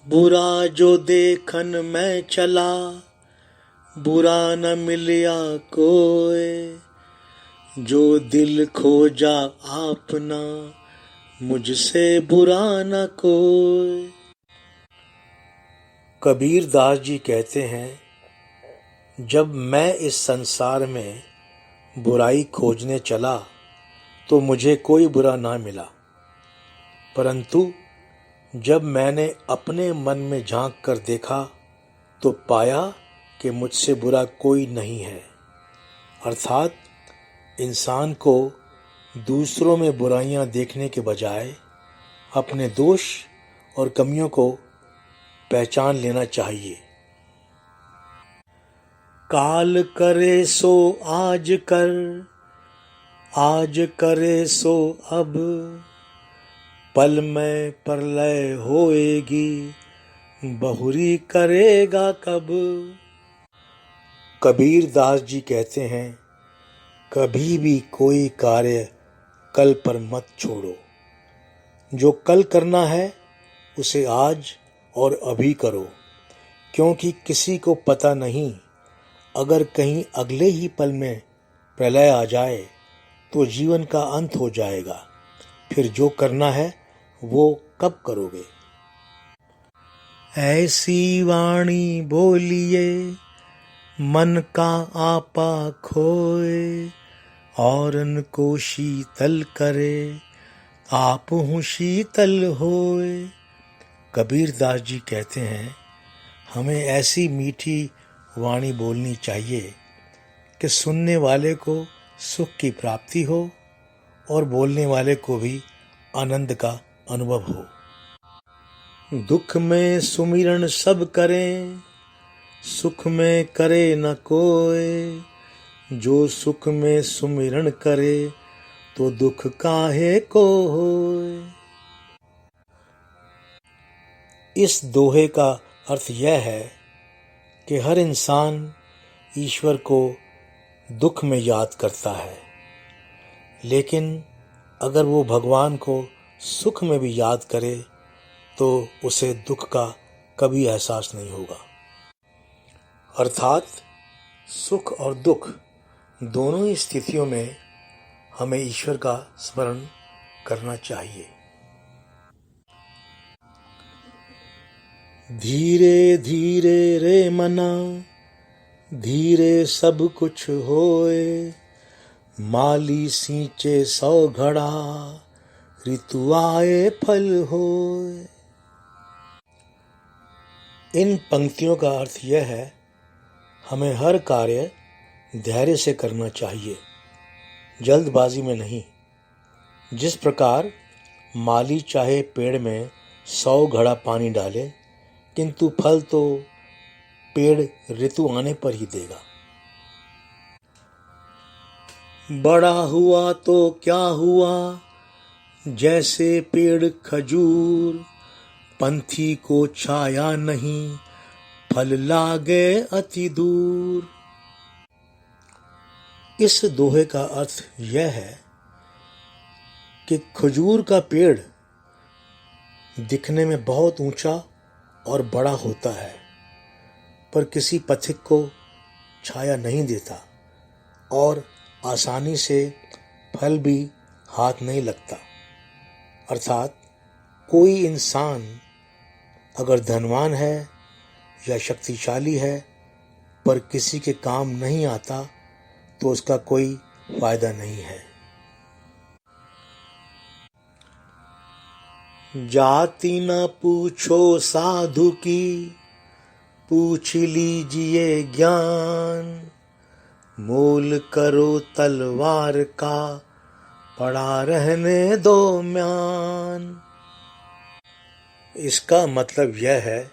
बुरा जो देखन मैं चला, बुरा न मिलिया कोई, जो दिल खोजा आपना, मुझसे बुरा न कोई। कबीर दास जी कहते हैं, जब मैं इस संसार में बुराई खोजने चला तो मुझे कोई बुरा ना मिला, परंतु जब मैंने अपने मन में झांक कर देखा तो पाया कि मुझसे बुरा कोई नहीं है। अर्थात इंसान को दूसरों में बुराइयां देखने के बजाय अपने दोष और कमियों को पहचान लेना चाहिए। काल करे सो आज कर, आज करे सो अब, पल में प्रलय होएगी, बहुरी करेगा कब। कबीर दास जी कहते हैं, कभी भी कोई कार्य कल पर मत छोड़ो। जो कल करना है उसे आज और अभी करो, क्योंकि किसी को पता नहीं, अगर कहीं अगले ही पल में प्रलय आ जाए तो जीवन का अंत हो जाएगा। फिर जो करना है वो कब करोगे। ऐसी वाणी बोलिए मन का आपा खोए, औरन को शीतल करे, आप हूँ शीतल होए। कबीर दास जी कहते हैं, हमें ऐसी मीठी वाणी बोलनी चाहिए कि सुनने वाले को सुख की प्राप्ति हो और बोलने वाले को भी आनंद का अनुभव हो। दुख में सुमिरन सब करें, सुख में करे न कोई, जो सुख में सुमिरन करे तो दुख काहे को होए। इस दोहे का अर्थ यह है कि हर इंसान ईश्वर को दुख में याद करता है, लेकिन अगर वो भगवान को सुख में भी याद करे तो उसे दुख का कभी एहसास नहीं होगा। अर्थात सुख और दुख दोनों ही स्थितियों में हमें ईश्वर का स्मरण करना चाहिए। धीरे धीरे रे मना, धीरे सब कुछ होए, माली सींचे 100 घड़ा, ऋतु आए फल होए। इन पंक्तियों का अर्थ यह है, हमें हर कार्य धैर्य से करना चाहिए, जल्दबाजी में नहीं। जिस प्रकार माली चाहे पेड़ में 100 घड़ा पानी डाले, किंतु फल तो पेड़ ऋतु आने पर ही देगा। बड़ा हुआ तो क्या हुआ, जैसे पेड़ खजूर, पंथी को छाया नहीं, फल लागे अति दूर। इस दोहे का अर्थ यह है कि खजूर का पेड़ दिखने में बहुत ऊंचा और बड़ा होता है, पर किसी पथिक को छाया नहीं देता और आसानी से फल भी हाथ नहीं लगता। अर्थात कोई इंसान अगर धनवान है या शक्तिशाली है पर किसी के काम नहीं आता तो उसका कोई फायदा नहीं है। जाति न पूछो साधु की, पूछ लीजिए ज्ञान, मोल करो तलवार का, पड़ा रहने दो म्यान। इसका मतलब यह है,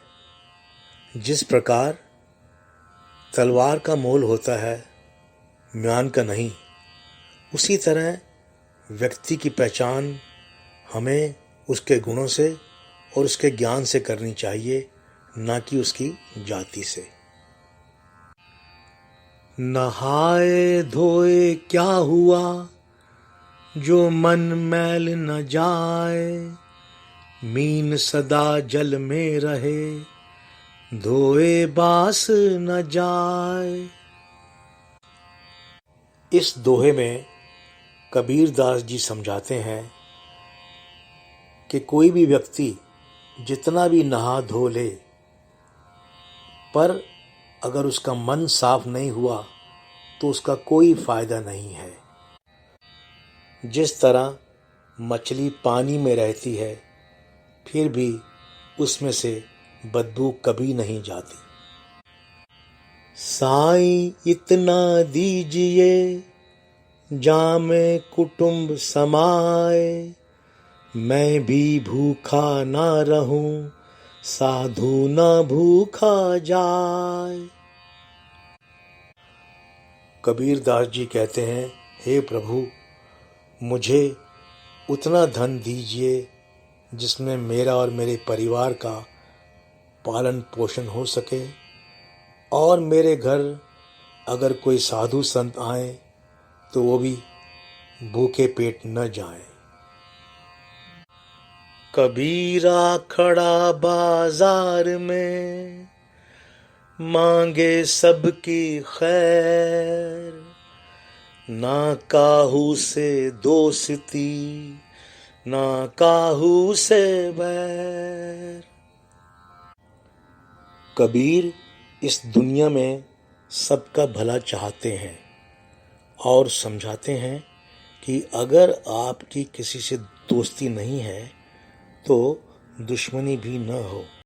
जिस प्रकार तलवार का मोल होता है म्यान का नहीं, उसी तरह व्यक्ति की पहचान हमें उसके गुणों से और उसके ज्ञान से करनी चाहिए, ना कि उसकी जाति से। नहाए धोए क्या हुआ, जो मन मैल न जाए, मीन सदा जल में रहे, धोए बास न जाए। इस दोहे में कबीर दास जी समझाते हैं कि कोई भी व्यक्ति जितना भी नहा धो ले, पर अगर उसका मन साफ नहीं हुआ तो उसका कोई फायदा नहीं है। जिस तरह मछली पानी में रहती है फिर भी उसमें से बदबू कभी नहीं जाती। साईं इतना दीजिए जामे कुटुंब समाए, मैं भी भूखा ना रहूं, साधु ना भूखा जाए। कबीर दास जी कहते हैं, हे प्रभु, मुझे उतना धन दीजिए जिसमें मेरा और मेरे परिवार का पालन पोषण हो सके, और मेरे घर अगर कोई साधु संत आए तो वो भी भूखे पेट न जाएं। कबीरा खड़ा बाजार में, मांगे सबकी खैर, ना काहू से दोस्ती, ना काहू से बैर। कबीर इस दुनिया में सबका भला चाहते हैं और समझाते हैं कि अगर आपकी किसी से दोस्ती नहीं है तो दुश्मनी भी न हो।